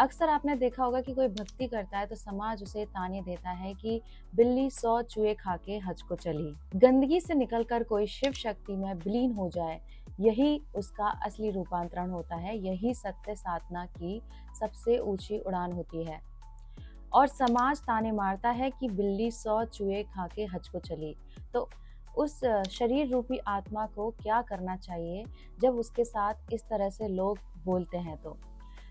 अक्सर आपने देखा होगा कि कोई भक्ति करता है तो समाज उसे ताने देता है कि बिल्ली 100 चूहे खा के हज को चली। गंदगी से निकलकर कोई शिव शक्ति में विलीन हो जाए, यही उसका असली रूपांतरण होता है। यही सत्य साधना की सबसे ऊंची उड़ान होती है। और समाज ताने मारता है कि बिल्ली 100 चूहे खा के हज को चली। तो उस शरीर रूपी आत्मा को क्या करना चाहिए जब उसके साथ इस तरह से लोग बोलते हैं? तो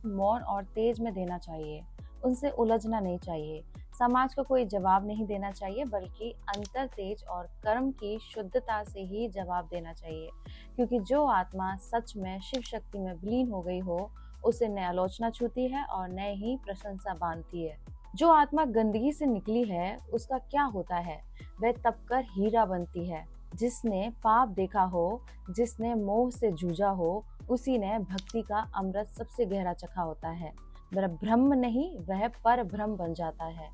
मौन और तेज में देना चाहिए, उनसे उलझना नहीं चाहिए। समाज को कोई जवाब नहीं देना चाहिए, बल्कि अंतर तेज और कर्म की शुद्धता से ही जवाब देना चाहिए। क्योंकि जो आत्मा सच में शिव शक्ति में विलीन हो गई हो, उसे न आलोचना छूती है और न ही प्रशंसा बांधती है। जो आत्मा गंदगी से निकली है, उसका क्या होता है? वह तपकर हीरा बनती है। जिसने पाप देखा हो, जिसने मोह से जूझा हो, उसी ने भक्ति का अमृत सबसे गहरा चखा होता है। वह ब्रह्म नहीं, वह पर ब्रह्म बन जाता है,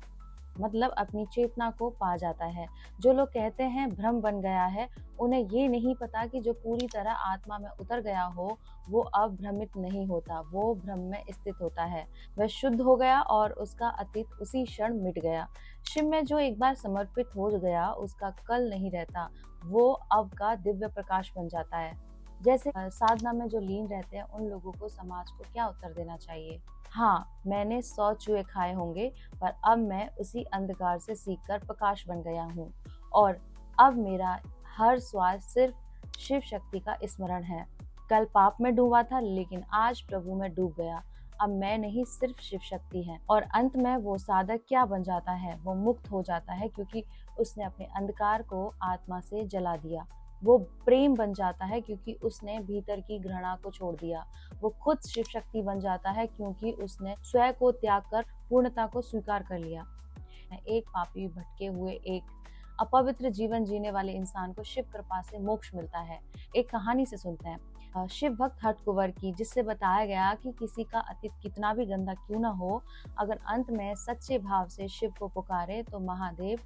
मतलब अपनी चेतना को पा जाता है। जो लोग कहते हैं भ्रम बन गया है, उन्हें ये नहीं पता कि जो पूरी तरह आत्मा में उतर गया हो, वो अब भ्रमित नहीं होता, वो ब्रह्म में स्थित होता है। वह शुद्ध हो गया और उसका अतीत उसी क्षण मिट गया। शिव में जो एक बार समर्पित हो गया, उसका कल नहीं रहता, वो अब का दिव्य प्रकाश बन जाता है। जैसे साधना में जो लीन रहते हैं, उन लोगों को समाज को क्या उत्तर देना चाहिए? हाँ, मैंने 100 चूहे खाए होंगे, पर अब मैं उसी अंधकार से सीखकर प्रकाश बन गया हूँ और अब मेरा हर श्वास सिर्फ शिव शक्ति का स्मरण है। कल पाप में डूबा था, लेकिन आज प्रभु में डूब गया। अब मैं नहीं, सिर्फ शिव शक्ति है। और अंत में वो साधक क्या बन जाता है? वो मुक्त हो जाता है, क्योंकि उसने अपने अंधकार को आत्मा से जला दिया। वो प्रेम बन जाता है, क्योंकि उसने भीतर की घृणा को छोड़ दिया। वो खुद शिव शक्ति बन जाता है, क्योंकि उसने स्वयं को त्याग कर पूर्णता को स्वीकार कर लिया। एक पापी, भटके हुए, एक अपवित्र जीवन जीने वाले इंसान को शिव कृपा से मोक्ष मिलता है। एक कहानी से सुनते हैं शिव भक्त हठ कुंवर की, जिससे बताया गया कि किसी का अतीत कितना भी गंदा क्यों ना हो, अगर अंत में सच्चे भाव से शिव को पुकारे तो महादेव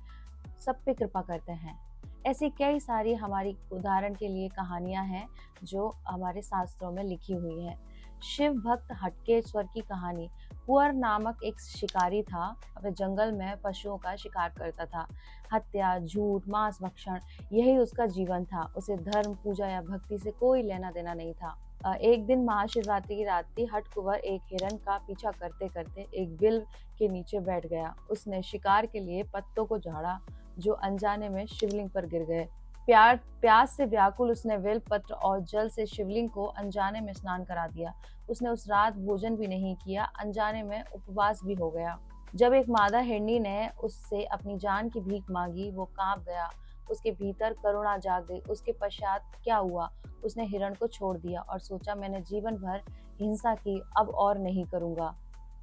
सब पे कृपा करते हैं। ऐसी कई सारी हमारी उदाहरण के लिए कहानियां हैं जो हमारे शास्त्रों में लिखी हुई हैं। शिव भक्त हटकेश्वर की कहानी। कुंवर नामक एक शिकारी था। वह जंगल में पशुओं का शिकार करता था। हत्या, झूठ, मांस भक्षण, यही उसका जीवन था। उसे धर्म, पूजा या भक्ति से कोई लेना देना नहीं था। एक दिन महाशिवरात्रि की रात थी। हठ कुंवर एक हिरण का पीछा करते करते एक बिल के नीचे बैठ गया। उसने शिकार के लिए पत्तों को झाड़ा, जो अनजाने में शिवलिंग पर गिर गए। प्यास से व्याकुल उसने बेल पत्र और जल से शिवलिंग को अनजाने में स्नान करा दिया। उसने उस रात भोजन भी नहीं किया, अनजाने में उपवास भी हो गया। जब एक मादा हिरनी ने उससे अपनी जान की भीख मांगी, वो कांप गया। उसके भीतर करुणा जाग गई। उसके पश्चात क्या हुआ? उसने हिरण को छोड़ दिया और सोचा, मैंने जीवन भर हिंसा की, अब और नहीं करूंगा।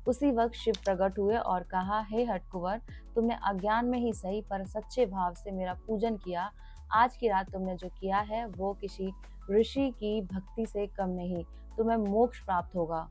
उसी वक्त शिव प्रकट हुए और कहा, हे हठ कुंवर, तुमने अज्ञान में ही सही पर सच्चे भाव से मेरा पूजन किया। आज की रात तुमने जो किया है वो किसी ऋषि की भक्ति से कम नहीं। तुम्हें मोक्ष प्राप्त होगा।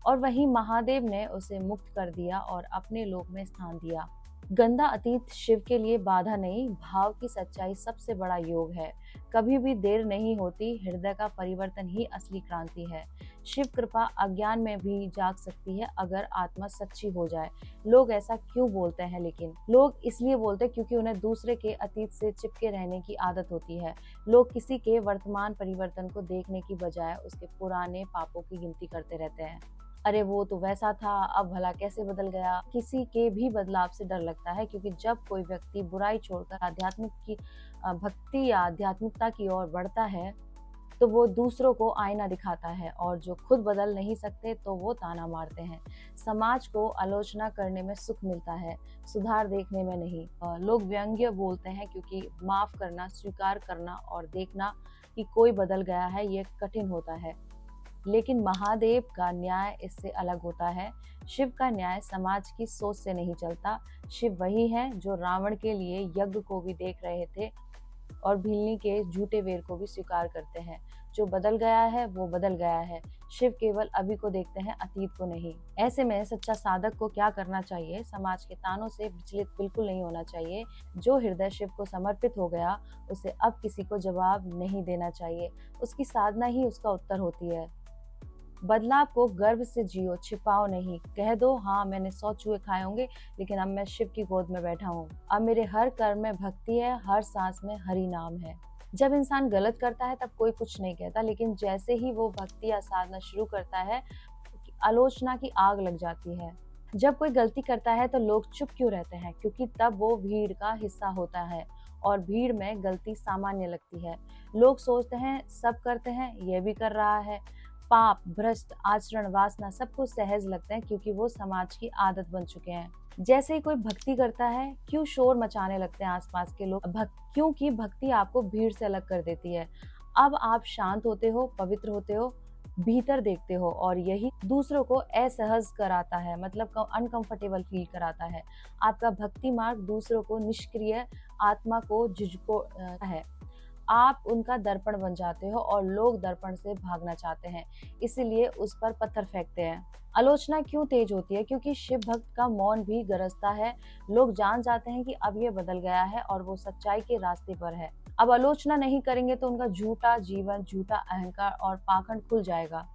और वहीं महादेव ने उसे मुक्त कर दिया और अपने लोक में स्थान दिया। गंदा अतीत शिव के लिए बाधा नहीं, भाव की सच्चाई सबसे बड़ा योग है। कभी भी देर नहीं होती, हृदय का परिवर्तन ही असली क्रांति है। शिव कृपा अज्ञान में भी जाग सकती है, अगर आत्मा सच्ची हो जाए। लोग ऐसा क्यों बोलते हैं? लेकिन लोग इसलिए बोलते हैं क्योंकि उन्हें दूसरे के अतीत से चिपके रहने की आदत होती है। लोग किसी के वर्तमान परिवर्तन को देखने की बजाय उसके पुराने पापों की गिनती करते रहते हैं। अरे वो तो वैसा था, अब भला कैसे बदल गया? किसी के भी बदलाव से डर लगता है, क्योंकि जब कोई व्यक्ति बुराई छोड़कर भक्ति या आध्यात्मिकता की ओर बढ़ता है, तो वो दूसरों को आईना दिखाता है, और जो खुद बदल नहीं सकते तो वो ताना मारते हैं। समाज को आलोचना करने में सुख मिलता है, सुधार देखने में नहीं। लोग व्यंग्य बोलते हैं, क्योंकि माफ करना, स्वीकार करना और देखना कि कोई बदल गया है, ये कठिन होता है। लेकिन महादेव का न्याय इससे अलग होता है। शिव का न्याय समाज की सोच से नहीं चलता। शिव वही है जो रावण के लिए यज्ञ को भी देख रहे थे और भिलनी के झूठे वेर को भी स्वीकार करते हैं। जो बदल गया है वो बदल गया है। शिव केवल अभी को देखते हैं, अतीत को नहीं। ऐसे में सच्चा साधक को क्या करना चाहिए? समाज के तानों से विचलित बिल्कुल नहीं होना चाहिए। जो हृदय शिव को समर्पित हो गया, उसे अब किसी को जवाब नहीं देना चाहिए। उसकी साधना ही उसका उत्तर होती है। बदलाव को गर्व से जियो, छिपाओ नहीं। कह दो हाँ मैंने 100 चूहे खाए होंगे, लेकिन अब मैं शिव की गोद में बैठा हूँ। अब मेरे हर कर्म में भक्ति है, हर सांस में हरि नाम है। जब इंसान गलत करता है तब कोई कुछ नहीं कहता, लेकिन जैसे ही वो भक्ति या साधना शुरू करता है, आलोचना की आग लग जाती है। जब कोई गलती करता है तो लोग चुप क्यों रहते हैं? क्योंकि तब वो भीड़ का हिस्सा होता है और भीड़ में गलती सामान्य लगती है। लोग सोचते हैं सब करते हैं, ये भी कर रहा है। पाप, भ्रष्ट आचरण, वासना सब कुछ सहज लगते हैं क्योंकि वो समाज की आदत बन चुके हैं। जैसे ही कोई भक्ति करता है, क्यों शोर मचाने लगते हैं आसपास के लोग? क्योंकि भक्ति आपको भीड़ से अलग कर देती है। अब आप शांत होते हो, पवित्र होते हो, भीतर देखते हो और यही दूसरों को असहज कराता है, मतलब अनकंफर्टेबल फील कराता है। आपका भक्ति मार्ग दूसरों को निष्क्रिय आत्मा को झिझको है। आप उनका दर्पण बन जाते हो और लोग दर्पण से भागना चाहते हैं, इसीलिए उस पर पत्थर फेंकते हैं। आलोचना क्यों तेज होती है? क्योंकि शिव भक्त का मौन भी गरजता है। लोग जान जाते हैं कि अब ये बदल गया है और वो सच्चाई के रास्ते पर है। अब आलोचना नहीं करेंगे तो उनका झूठा जीवन, झूठा अहंकार और पाखंड खुल जाएगा।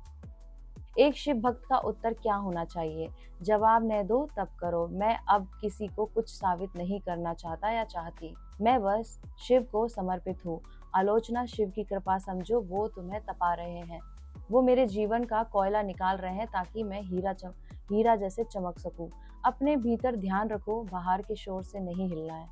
एक शिव भक्त का उत्तर क्या होना चाहिए? जवाब न दो तब करो। मैं अब किसी को कुछ साबित नहीं करना चाहता या चाहती। मैं बस शिव को समर्पित हूँ। आलोचना शिव की कृपा समझो, वो तुम्हें तपा रहे हैं। वो मेरे जीवन का कोयला निकाल रहे हैं ताकि मैं हीरा जैसे चमक सकूं। अपने भीतर ध्यान रखो, बाहर के शोर से नहीं हिलना है।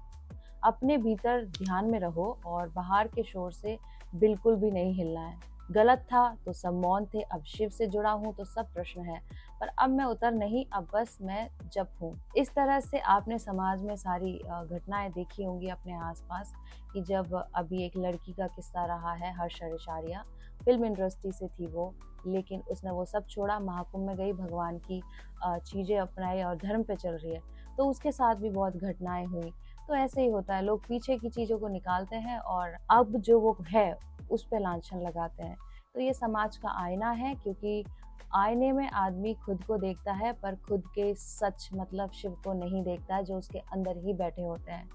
अपने भीतर ध्यान में रहो और बाहर के शोर से बिल्कुल भी नहीं हिलना है। गलत था तो सब मौन थे, अब शिव से जुड़ा हूँ तो सब प्रश्न है। पर अब मैं उतर नहीं, अब बस मैं जप हूँ। इस तरह से आपने समाज में सारी घटनाएं देखी होंगी अपने आसपास, कि जब अभी एक लड़की का किस्सा रहा है, हर्ष हरिशारिया, फिल्म इंडस्ट्री से थी वो, लेकिन उसने वो सब छोड़ा, महाकुंभ में गई, भगवान की चीजें अपनाई और धर्म पे चल रही है। तो उसके साथ भी बहुत घटनाएं हुई। तो ऐसे ही होता है, लोग पीछे की चीजों को निकालते हैं और अब जो वो है उस पे लांछन लगाते हैं। तो ये समाज का आईना है, क्योंकि आईने में आदमी खुद को देखता है पर खुद के सच मतलब शिव को नहीं देखता है, जो उसके अंदर ही बैठे होते हैं।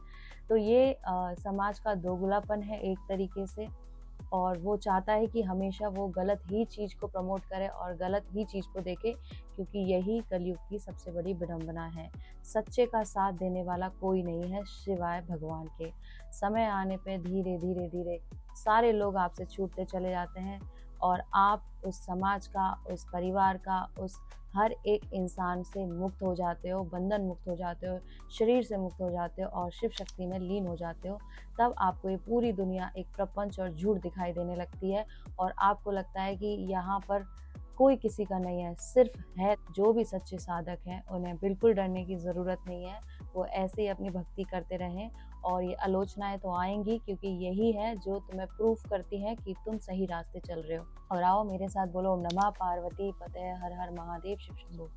तो ये समाज का दोगलापन है एक तरीके से, और वो चाहता है कि हमेशा वो गलत ही चीज़ को प्रमोट करे और गलत ही चीज़ को देखे, क्योंकि यही कलयुग की सबसे बड़ी विडंबना है। सच्चे का साथ देने वाला कोई नहीं है सिवाय भगवान के। समय आने पे धीरे धीरे धीरे सारे लोग आपसे छूटते चले जाते हैं और आप उस समाज का, उस परिवार का, उस हर एक इंसान से मुक्त हो जाते हो, बंधन मुक्त हो जाते हो, शरीर से मुक्त हो जाते हो और शिव शक्ति में लीन हो जाते हो। तब आपको ये पूरी दुनिया एक प्रपंच और झूठ दिखाई देने लगती है और आपको लगता है कि यहाँ पर कोई किसी का नहीं है, सिर्फ है। जो भी सच्चे साधक हैं उन्हें बिल्कुल डरने की ज़रूरत नहीं है। वो ऐसे ही अपनी भक्ति करते रहें और ये आलोचनाएं तो आएंगी, क्योंकि यही है जो तुम्हें प्रूफ करती है कि तुम सही रास्ते चल रहे हो। और आओ मेरे साथ बोलो, ओम नमः पार्वती पते, हर हर महादेव, शिव शंभो।